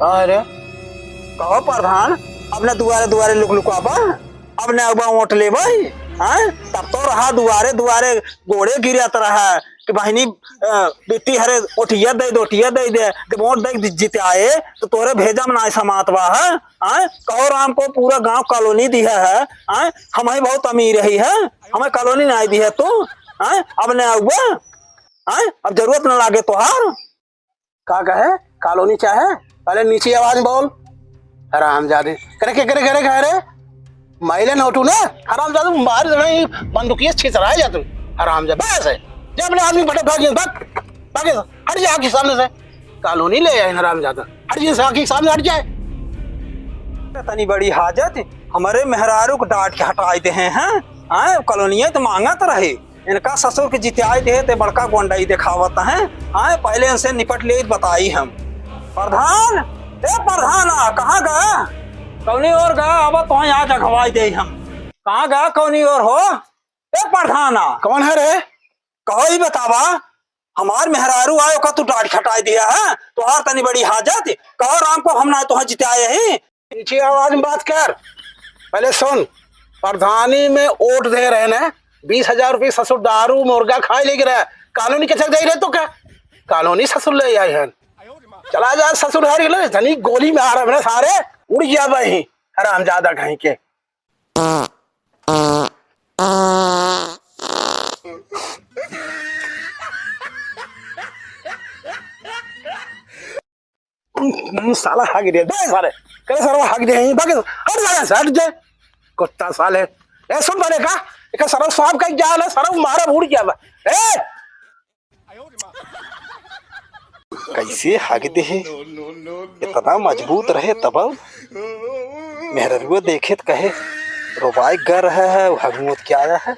अरे कहो प्रधान अपने दुआरे दुआरे लुक लुकाबा अपने अगवा वोट ले भाई। तब तो रहा दुआरे दुआरे गोड़े गिरत रहा कि बहनी बीती हरे ओठिया दे दे वोट दे जीते आए तो तोरे भेजा में ना समातवा है। कहो राम को पूरा गांव कॉलोनी दिया है। हम ही बहुत अमीर रही है हमें कॉलोनी ना दी है तू अब न अगवा अब जरूरत न लागे तोहार का कहे कॉलोनी चाहे पहले नीचे आवाज में बोल। हरामजादे करे के करे करे करे माइले नोटू ना हरामजादे मार नहीं बंदूकिया छितराए जा तू हरामजादे बस है जब ले आदमी बड़े भाग भागे हट जा आंख के सामने से कॉलोनी ले आए हरामजादा हट जा आंख के सामने हट जाए। इतनी बड़ी हाजत हमारे मेहरारू को डांट के हटाए दे हैं कॉलोनिया तो मांगा तो रहे इनका ससुर के जिताए दे ते बड़का गोंडाई दिखावत है पहले इनसे निपट ले बताई हम। प्रधान ए प्रधाना कहाँ गया कौनी और गया अब तो यहाँ जगवाई दे हम कहाँ गया कौनी और हो ए प्रधाना कौन है रे कहो ही बतावा हमार मेहरारू आयो का तू डांट खटाई दिया है तुहार तनी बड़ी हाजत कहो राम को हम ना तुहा जिताए ही नीचे आवाज में बात कर। पहले सुन प्रधानी में वोट दे रहे ना 20,000 रुपये ससुर दारू मुर्गा खाए लेके रहे कॉलोनी के चक दे रहे तो क्या कॉलोनी ससुर ले आए हैं चला जा ससुर हार गए धनी गोली में आ रहा है सारे उड़ गया वही हरामजादा कहीं के। साला हक दे सारे करे सारा हक दे बाकी हट जा हट जाए कुत्ता साले ए सुन बने का एक सरव सांप का जाल है सरव मारा उड़ गया ए कैसे हक दे इतना मजबूत रहे तब मेहरुआ देखे तो कहे रोबाई गर है हगमत क्या आया है